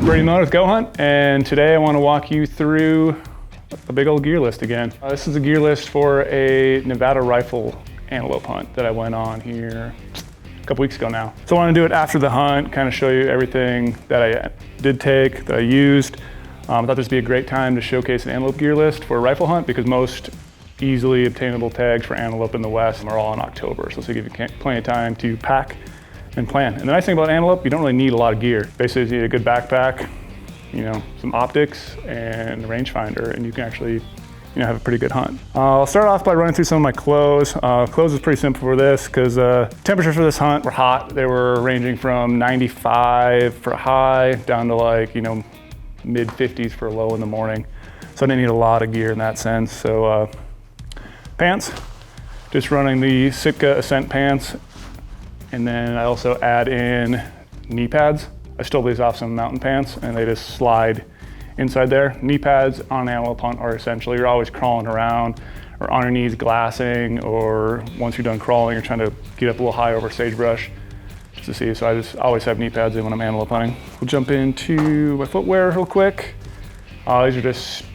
Brady Miller with goHUNT, and today I want to walk you through a big old gear list again. This is a gear list for a Nevada rifle antelope hunt that I went on here a couple weeks ago now. So I want to do it after the hunt, kind of show you everything that I did take, that I used. I thought this would be a great time to showcase an antelope gear list for a rifle hunt because most easily obtainable tags for antelope in the West are all in October. So this will give you plenty of time to pack and plan. And the nice thing about antelope, you don't really need a lot of gear. Basically, you need a good backpack, some optics and a rangefinder, and you can actually have a pretty good hunt. I'll start off by running through some of my clothes. Clothes is pretty simple for this because temperatures for this hunt were hot. They were ranging from 95 for a high down to like, mid 50s for a low in the morning. So I didn't need a lot of gear in that sense. So pants, just running the Sitka Ascent pants. And then I also add in knee pads. I stole these off some mountain pants and they just slide inside there. Knee pads on an antelope hunt are essential. You're always crawling around or on your knees glassing, or once you're done crawling, you're trying to get up a little high over sagebrush just to see. So I just always have knee pads in when I'm antelope hunting. We'll jump into my footwear real quick. These are just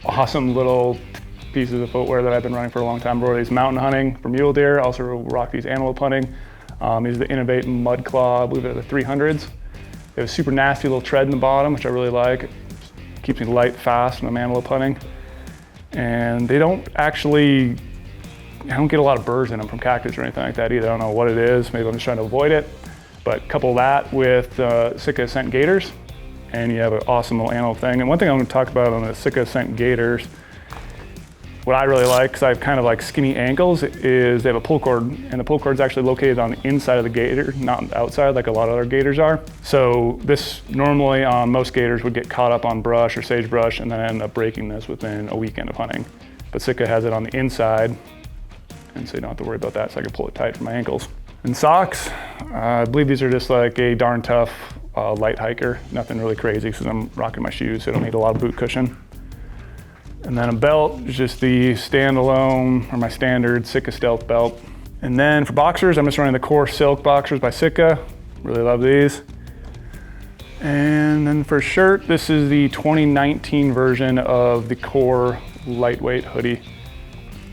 awesome little pieces of footwear that I've been running for a long time. I wore these mountain hunting for mule deer. I also rock these antelope hunting. These are the Innovate Mud Claw, I believe they're the 300s. They have a super nasty little tread in the bottom, which I really like. It keeps me light, fast when I'm antelope hunting. And they don't I don't get a lot of burrs in them from cactus or anything like that either. I don't know what it is. Maybe I'm just trying to avoid it. But couple that with Sitka Ascent gaiters, and you have an awesome little antelope thing. And one thing I'm going to talk about on the Sitka Ascent gaiters, what I really like, because I have kind of like skinny ankles, is they have a pull cord, and the pull cord is actually located on the inside of the gaiter, not on the outside like a lot of other gaiters are. So this normally on most gaiters would get caught up on brush or sagebrush and then end up breaking this within a weekend of hunting. But Sitka has it on the inside, and so you don't have to worry about that, so I can pull it tight for my ankles. And socks, I believe these are just like a darn tough light hiker, nothing really crazy because I'm rocking my shoes, so I don't need a lot of boot cushion. And then a belt is just the standalone, or my standard Sitka Stealth belt. And then for boxers, I'm just running the Core Silk boxers by Sitka. Really love these. And then for shirt, this is the 2019 version of the Core lightweight hoodie.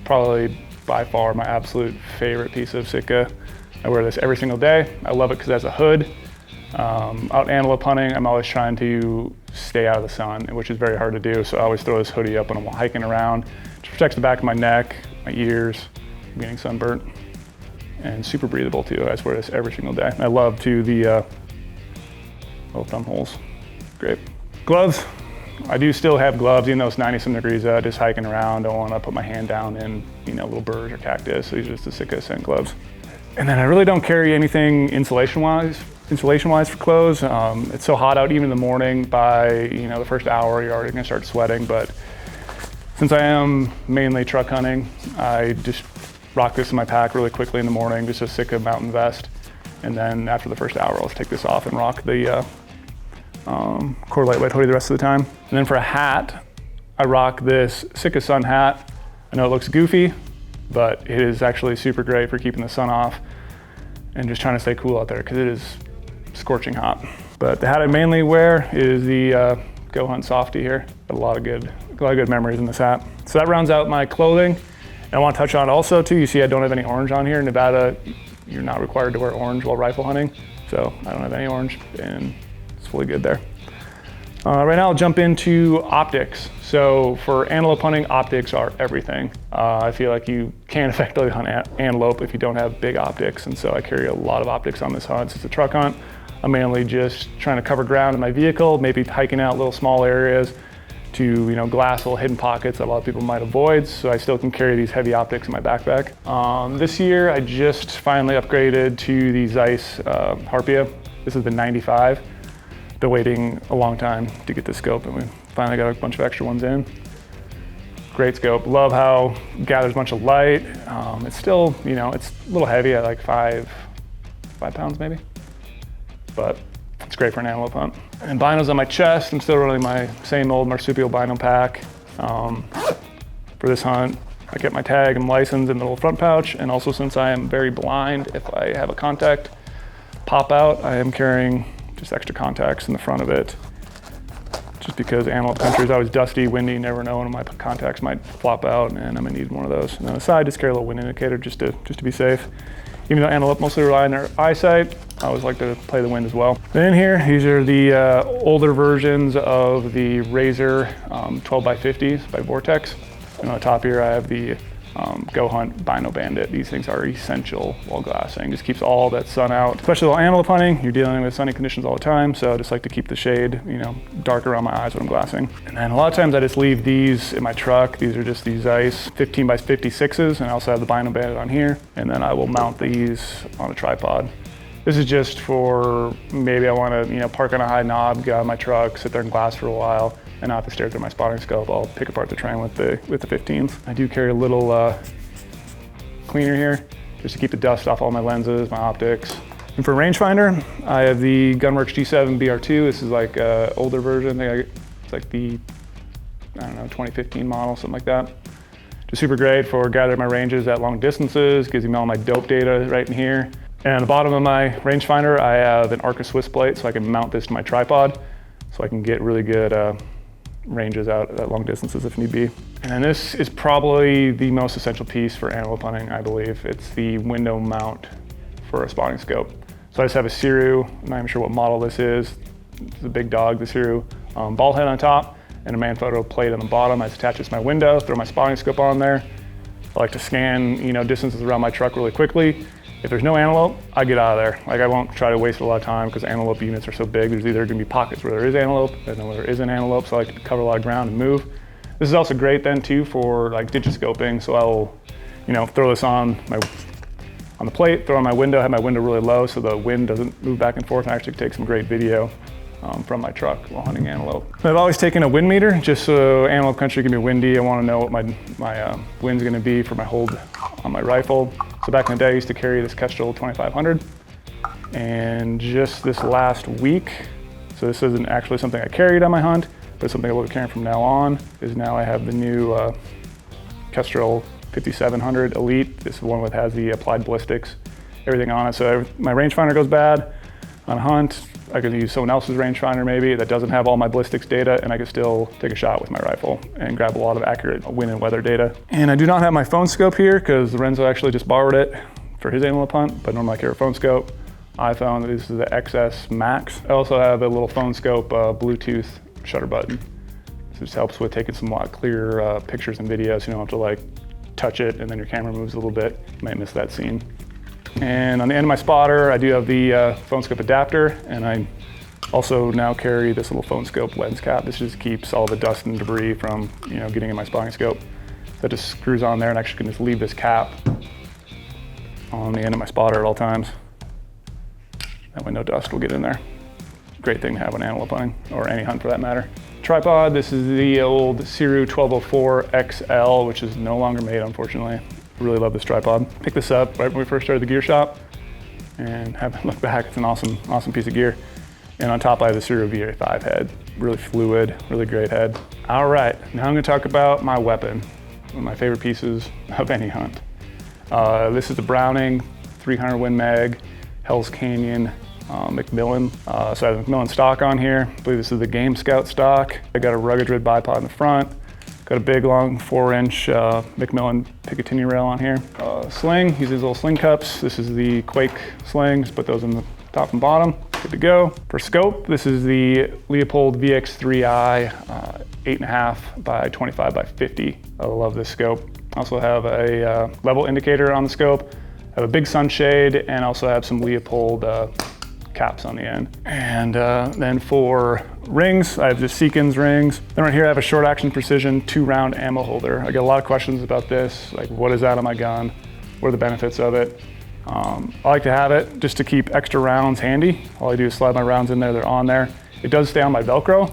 Probably by far my absolute favorite piece of Sitka. I wear this every single day. I love it because it has a hood. Out antelope hunting, I'm always trying to stay out of the sun, which is very hard to do. So I always throw this hoodie up when I'm hiking around. It protects the back of my neck, my ears, from getting sunburnt, and super breathable too. I just wear this every single day. I love too the little thumb holes. Great. Gloves. I do still have gloves, even though it's 90-some degrees out, just hiking around. Don't want to put my hand down in, little burrs or cactus. So these are just the Sitka Ascent gloves. And then I really don't carry anything insulation-wise for clothes. It's so hot out, even in the morning, by the first hour, you're already gonna start sweating. But since I am mainly truck hunting, I just rock this in my pack really quickly in the morning, just a Sitka mountain vest. And then after the first hour, I'll just take this off and rock the Core lightweight hoodie the rest of the time. And then for a hat, I rock this Sitka Sun hat. I know it looks goofy, but it is actually super great for keeping the sun off and just trying to stay cool out there because it is scorching hot. But the hat I mainly wear is the goHUNT Softy here. Got a lot of good memories in this hat. So that rounds out my clothing. And I want to touch on also too, you see I don't have any orange on here. In Nevada, you're not required to wear orange while rifle hunting. So I don't have any orange and it's fully good there. Right now I'll jump into optics. So for antelope hunting, optics are everything. I feel like you can't effectively hunt antelope if you don't have big optics, and so I carry a lot of optics on this hunt. It's a truck hunt. I'm mainly just trying to cover ground in my vehicle, maybe hiking out little small areas to glass little hidden pockets that a lot of people might avoid, so I still can carry these heavy optics in my backpack. This year I just finally upgraded to the Zeiss Harpia. This is the 95. Been waiting a long time to get this scope, and we finally got a bunch of extra ones in. Great scope. Love how it gathers a bunch of light. It's still, it's a little heavy at like 5 pounds maybe, but it's great for an antelope hunt. And binos on my chest. I'm still running my same old marsupial bino pack. For this hunt, I kept my tag and license in the little front pouch, and also since I am very blind, if I have a contact pop out, I am carrying just extra contacts in the front of it. just because Antelope country is always dusty, windy, never know when my contacts might flop out, and I'm gonna need one of those. And on the side, just carry a little wind indicator just to be safe. Even though Antelope mostly rely on their eyesight, I always like to play the wind as well. Then here, these are the older versions of the Razor 12x50s by Vortex. And on the top here, I have the goHUNT Bino Bandit. These things are essential while glassing. Just keeps all that sun out. Especially while antelope hunting, you're dealing with sunny conditions all the time, so I just like to keep the shade, dark around my eyes when I'm glassing. And then a lot of times I just leave these in my truck. These are just these Zeiss 15x56s, and I also have the Bino Bandit on here. And then I will mount these on a tripod. This is just for maybe I want to, park on a high knob, get out of my truck, sit there and glass for a while, and not have to stare through my spotting scope. I'll pick apart the terrain with the 15s. I do carry a little cleaner here, just to keep the dust off all my lenses, my optics. And for rangefinder, I have the Gunworks G7 BR2. This is like an older version. It's like the, 2015 model, something like that. Just super great for gathering my ranges at long distances, gives me all my dope data right in here. And at the bottom of my rangefinder, I have an Arca Swiss plate, so I can mount this to my tripod, so I can get really good ranges out at long distances if need be. And then this is probably the most essential piece for antelope hunting, I believe. It's the window mount for a spotting scope. So I just have a Siru, I'm not even sure what model this is. It's a big dog, the Siru. Ball head on top and a Manfrotto plate on the bottom. I just attach this to my window, throw my spotting scope on there. I like to scan, distances around my truck really quickly. If there's no antelope, I get out of there. Like I won't try to waste a lot of time because antelope units are so big. There's either gonna be pockets where there is antelope and then where there isn't antelope, so I like to cover a lot of ground and move. This is also great then too for like digiscoping. So I'll, throw this on the plate, throw on my window, have my window really low so the wind doesn't move back and forth, and actually take some great video from my truck while hunting antelope. I've always taken a wind meter just so antelope country can be windy. I want to know what my wind's going to be for my hold on my rifle. So back in the day, I used to carry this Kestrel 2500, and just this last week, so this isn't actually something I carried on my hunt, but something I will be carrying from now on, is now I have the new Kestrel 5700 Elite. This one with has the applied ballistics, everything on it. So my rangefinder goes bad on a hunt, I could use someone else's rangefinder maybe that doesn't have all my ballistics data, and I could still take a shot with my rifle and grab a lot of accurate wind and weather data. And I do not have my phone scope here because Lorenzo actually just borrowed it for his antelope hunt, but normally I carry a phone scope. iPhone, this is the XS Max. I also have a little phone scope Bluetooth shutter button. This just helps with taking some clearer pictures and videos. You don't have to like touch it and then your camera moves a little bit. You might miss that scene. And on the end of my spotter, I do have the phone scope adapter, and I also now carry this little phone scope lens cap. This just keeps all the dust and debris from getting in my spotting scope. That just screws on there, and I actually can just leave this cap on the end of my spotter at all times. That way no dust will get in there. Great thing to have when antelope hunting, or any hunt for that matter. Tripod, this is the old Siru 1204 XL, which is no longer made, unfortunately. I really love this tripod. Picked this up right when we first started the gear shop, and haven't looked back. It's an awesome piece of gear. And on top I have the Siru VA5 head. Really fluid, really great head. All right, now I'm gonna talk about my weapon, one of my favorite pieces of any hunt. This is the Browning 300 Win Mag, Hell's Canyon Macmillan. So I have the Macmillan stock on here. I believe this is the Game Scout stock. I got a rugged red bipod in the front. Got a big, long 4-inch Macmillan Picatinny rail on here. Sling, use these little sling cups. This is the Quake sling. Just put those in the top and bottom. Good to go. For scope, this is the Leupold VX3i 8.5 by 25 by 50. I love this scope. Also have a level indicator on the scope. I have a big sunshade, and also have some Leupold caps on the end. And then for rings, I have the Seekins rings. Then right here I have a short action precision 2-round ammo holder. I get a lot of questions about this, like what is that on my gun? What are the benefits of it? I like to have it just to keep extra rounds handy. All I do is slide my rounds in there, they're on there. It does stay on my Velcro,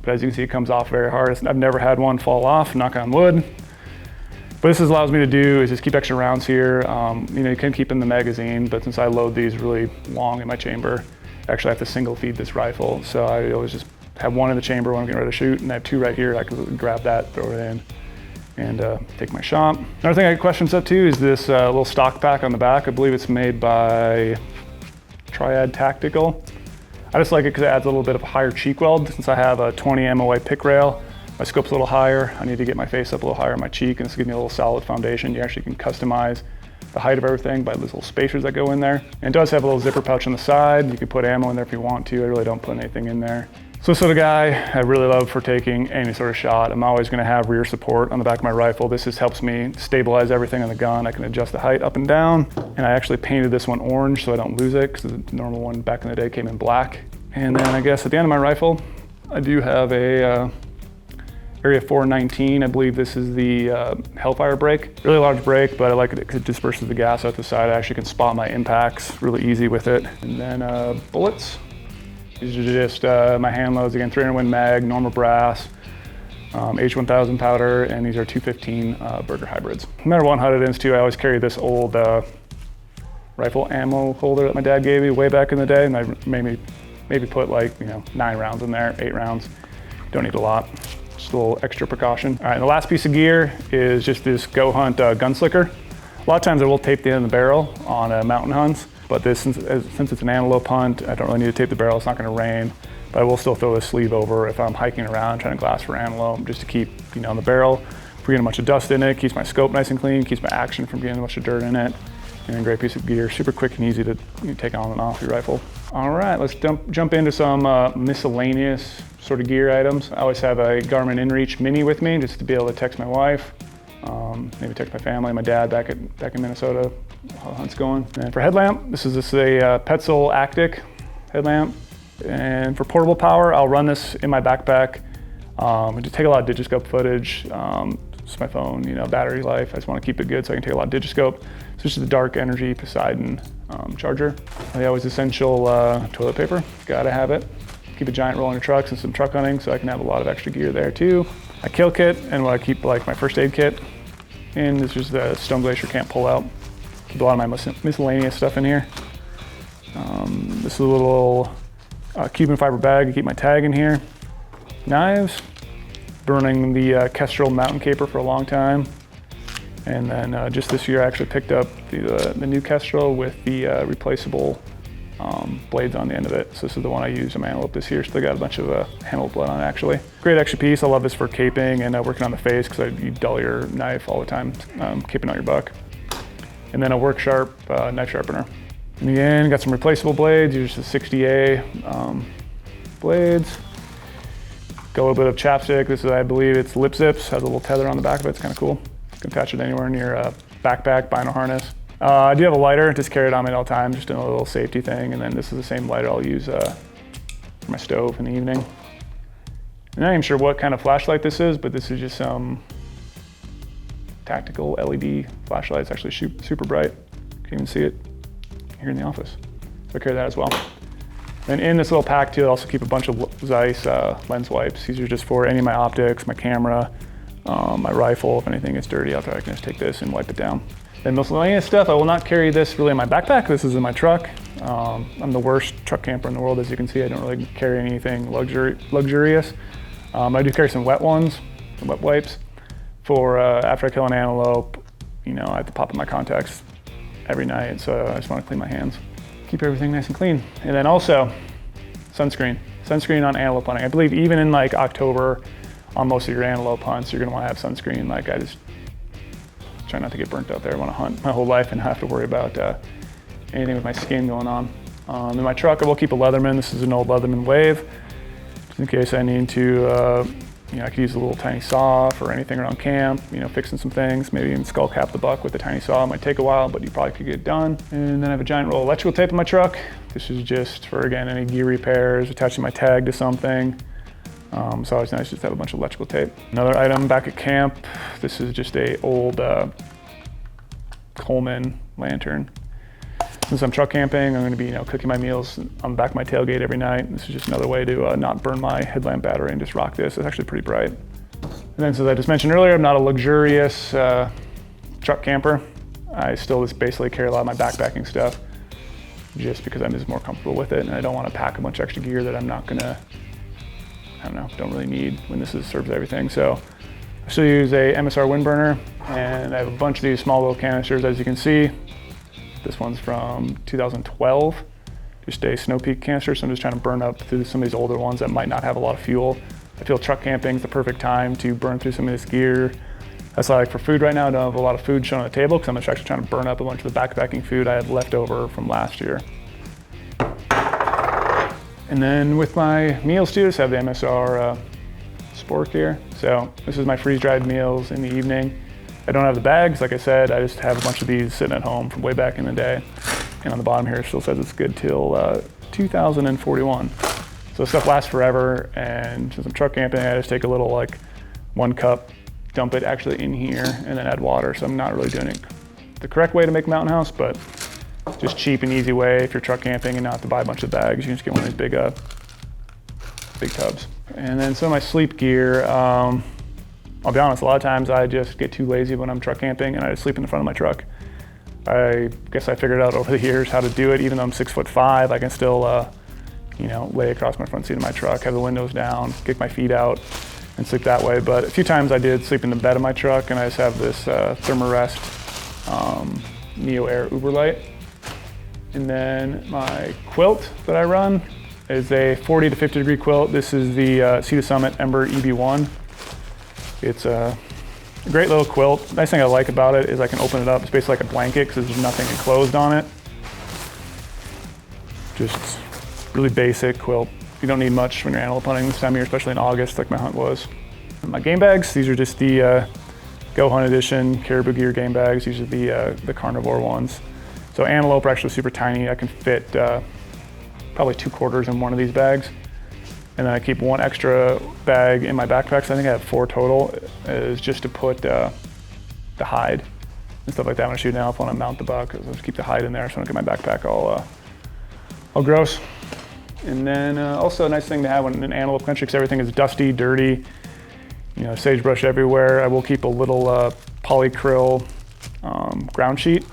but as you can see, it comes off very hard. I've never had one fall off, knock on wood. What this allows me to do is just keep extra rounds here. You can keep in the magazine, but since I load these really long in my chamber, I actually have to single feed this rifle. So I always just have one in the chamber when I'm getting ready to shoot, and I have 2 right here. I can grab that, throw it in, and take my shot. Another thing I get questions up to is this little stock pack on the back. I believe it's made by Triad Tactical. I just like it because it adds a little bit of a higher cheek weld. Since I have a 20 MOA pick rail, my scope's a little higher. I need to get my face up a little higher on my cheek, and this gives me a little solid foundation. You actually can customize the height of everything by these little spacers that go in there. And it does have a little zipper pouch on the side. You can put ammo in there if you want to. I really don't put anything in there. So this sort of guy I really love for taking any sort of shot. I'm always going to have rear support on the back of my rifle. This just helps me stabilize everything on the gun. I can adjust the height up and down. And I actually painted this one orange so I don't lose it, because the normal one back in the day came in black. And then I guess at the end of my rifle, I do have a Area 419. I believe this is the Hellfire brake. Really large brake, but I like it because it disperses the gas out the side. I actually can spot my impacts really easy with it. And then bullets. These are just my hand loads, again, 300 Win mag, normal brass, H1000 powder, and these are 215 Burger hybrids. No matter what hunt it is too, I always carry this old rifle ammo holder that my dad gave me way back in the day, and I maybe put like 9 rounds in there, 8 rounds. Don't need a lot, just a little extra precaution. All right, and the last piece of gear is just this goHUNT gun slicker. A lot of times I will tape the end of the barrel on mountain hunts. But this, since it's an antelope hunt, I don't really need to tape the barrel. It's not going to rain, but I will still throw this sleeve over if I'm hiking around trying to glass for antelope, just to keep the barrel from getting a bunch of dust in it, keeps my scope nice and clean, keeps my action from getting a bunch of dirt in it. And a great piece of gear, super quick and easy to take on and off your rifle. All right, let's jump into some miscellaneous sort of gear items. I always have a Garmin InReach Mini with me just to be able to text my wife, maybe text my family, my dad back in Minnesota. How the hunt's going. And for headlamp, this is a Petzl Actic headlamp. And for portable power, I'll run this in my backpack. I just take a lot of digiscope footage. It's my phone, battery life. I just want to keep it good so I can take a lot of digiscope. So this is the Dark Energy Poseidon charger. The always essential toilet paper. Gotta have it. Keep a giant roll in your trucks and some truck hunting, so I can have a lot of extra gear there too. A kill kit, and what I keep like my first aid kit. And this is the Stone Glacier Camp pullout. Keep a lot of my miscellaneous stuff in here. This is a little Cuban fiber bag to keep my tag in here. Knives, burning the Kestrel mountain caper for a long time. And then just this year I actually picked up the new Kestrel with the replaceable blades on the end of it. So this is the one I used in my Antelope this year. Still got a bunch of Antelope blood on it actually. Great extra piece. I love this for caping and working on the face, because you dull your knife all the time, caping out your buck. And then a Work Sharp knife sharpener. And again, got some replaceable blades. These are just the 60A blades. Got a little bit of chapstick. This is, I believe it's Lip Zips. Has a little tether on the back of it. It's kind of cool. You can attach it anywhere in your backpack, bino harness. I do have a lighter. Just carry it on me all the time, just a little safety thing. And then this is the same lighter I'll use for my stove in the evening. I'm not even sure what kind of flashlight this is, but this is just some tactical LED flashlight. It's actually super bright. You can even see it here in the office. So I carry that as well. And in this little pack too, I also keep a bunch of Zeiss lens wipes. These are just for any of my optics, my camera, my rifle. If anything gets dirty out there, I can just take this and wipe it down. And miscellaneous stuff, I will not carry this really in my backpack. This is in my truck. I'm the worst truck camper in the world, as you can see. I don't really carry anything luxurious. I do carry some wet ones, some wet wipes. For after I kill an antelope, I have to pop in my contacts every night, so I just want to clean my hands. Keep everything nice and clean. And then also, sunscreen. Sunscreen on antelope hunting. I believe even in like October, on most of your antelope hunts, you're gonna want to have sunscreen. Like I just try not to get burnt out there. I want to hunt my whole life and not have to worry about anything with my skin going on. In my truck, I will keep a Leatherman. This is an old Leatherman Wave, just in case I need to, I could use a little tiny saw for anything around camp, fixing some things, maybe even skull cap the buck with a tiny saw. It might take a while, but you probably could get it done. And then I have a giant roll of electrical tape in my truck. This is just for, again, any gear repairs, attaching my tag to something. It's always nice just to have a bunch of electrical tape. Another item back at camp, this is just a old Coleman lantern. Since I'm truck camping, I'm gonna be cooking my meals on the back of my tailgate every night. This is just another way to not burn my headlamp battery and just rock this. It's actually pretty bright. And then, as I just mentioned earlier, I'm not a luxurious truck camper. I still just basically carry a lot of my backpacking stuff just because I'm just more comfortable with it, and I don't want to pack a bunch of extra gear that I'm not gonna, don't really need when this serves everything. So I still use a MSR wind burner, and I have a bunch of these small little canisters, as you can see. This one's from 2012. just a snow peak canister, so I'm just trying to burn up through some of these older ones that might not have a lot of fuel. I feel truck camping is the perfect time to burn through some of this gear. That's why, like, for food right now, I don't have a lot of food shown on the table because I'm actually trying to burn up a bunch of the backpacking food I had left over from last year. And then with my meals too, I just have the MSR sport here. So this is my freeze-dried meals in the evening. I don't have the bags, like I said, I just have a bunch of these sitting at home from way back in the day. And on the bottom here it still says it's good till 2041. So this stuff lasts forever, and since I'm truck camping, I just take a little, like, 1 cup, dump it actually in here, and then add water. So I'm not really doing it the correct way to make Mountain House, but just cheap and easy way if you're truck camping and not to buy a bunch of bags. You can just get one of these big tubs. And then some of my sleep gear, I'll be honest, a lot of times I just get too lazy when I'm truck camping and I just sleep in the front of my truck. I guess I figured out over the years how to do it. Even though I'm 6'5", I can still you know, lay across my front seat of my truck, have the windows down, kick my feet out, and sleep that way. But a few times I did sleep in the bed of my truck, and I just have this Thermarest Neo Air Uberlight. And then my quilt that I run is a 40 to 50 degree quilt. This is the Sea to Summit Ember EB1. It's a great little quilt. The nice thing I like about it is I can open it up. It's basically like a blanket because there's nothing enclosed on it. Just really basic quilt. You don't need much when you're antelope hunting this time of year, especially in August like my hunt was. And my game bags, these are just the goHUNT Edition Caribou Gear game bags. These are the carnivore ones. So antelope are actually super tiny. I can fit probably 2/4 in one of these bags. And then I keep 1 extra bag in my backpack, so I think I have 4 total, is just to put the hide and stuff like that when I shoot an antelope, when I mount the buck. I'll just keep the hide in there so I don't get my backpack all gross. And then also a nice thing to have when in antelope country, because everything is dusty, dirty, you know, sagebrush everywhere. I will keep a little polycryl ground sheet.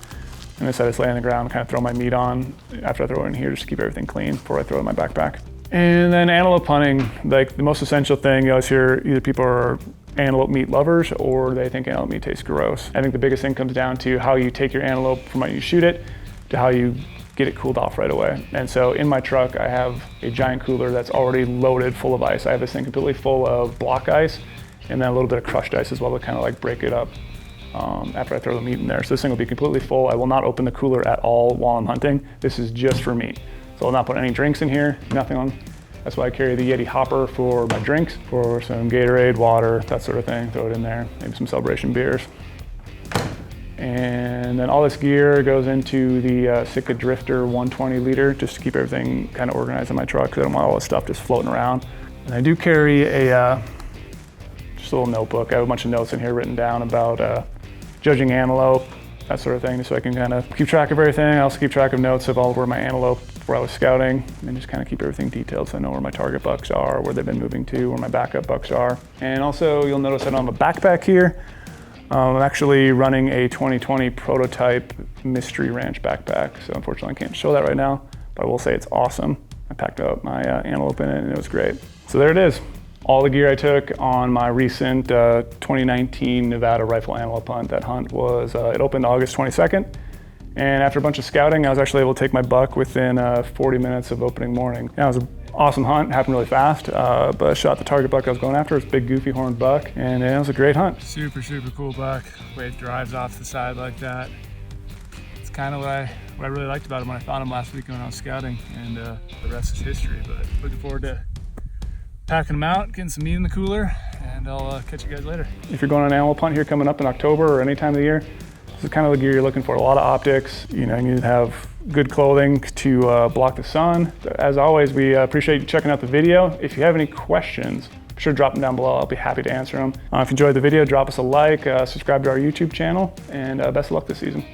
And this I just lay on the ground, kind of throw my meat on after I throw it in here, just to keep everything clean before I throw it in my backpack. And then antelope hunting, like the most essential thing, you always hear either people are antelope meat lovers or they think antelope meat tastes gross. I think the biggest thing comes down to how you take your antelope from when you shoot it to how you get it cooled off right away. And so in my truck, I have a giant cooler that's already loaded full of ice. I have this thing completely full of block ice and then a little bit of crushed ice as well to kind of like break it up after I throw the meat in there. So this thing will be completely full. I will not open the cooler at all while I'm hunting. This is just for meat. So I'll not put any drinks in here, nothing on. That's why I carry the Yeti hopper for my drinks, for some Gatorade, water, that sort of thing. Throw it in there, maybe some Celebration beers. And then all this gear goes into the Sitka Drifter 120 liter, just to keep everything kind of organized in my truck, because I don't want all this stuff just floating around. And I do carry just a little notebook. I have a bunch of notes in here written down about judging antelope, that sort of thing, just so I can kind of keep track of everything. I also keep track of notes of all where my antelope, where I was scouting, and just kind of keep everything detailed so I know where my target bucks are, where they've been moving to, where my backup bucks are. And also you'll notice I don't have a backpack here. I'm actually running a 2020 prototype Mystery Ranch backpack, so unfortunately I can't show that right now, but I will say it's awesome. I packed up my antelope in it and it was great. So there it is. All the gear I took on my recent 2019 Nevada rifle antelope hunt. That hunt was, it opened August 22nd. And after a bunch of scouting, I was actually able to take my buck within 40 minutes of opening morning. Yeah, it was an awesome hunt, happened really fast, but I shot the target buck I was going after. It was a big goofy horned buck, and it was a great hunt. Super cool buck. The way it drives off the side like that. It's kind of what I really liked about him when I found him last week when I was scouting, and the rest is history. But looking forward to packing them out, getting some meat in the cooler, and I'll catch you guys later. If you're going on an antelope hunt here coming up in October or any time of the year, this is kind of the gear you're looking for. A lot of optics. You know, you need to have good clothing to block the sun. As always, we appreciate you checking out the video. If you have any questions, be sure to drop them down below. I'll be happy to answer them. If you enjoyed the video, drop us a like, subscribe to our YouTube channel, and best of luck this season.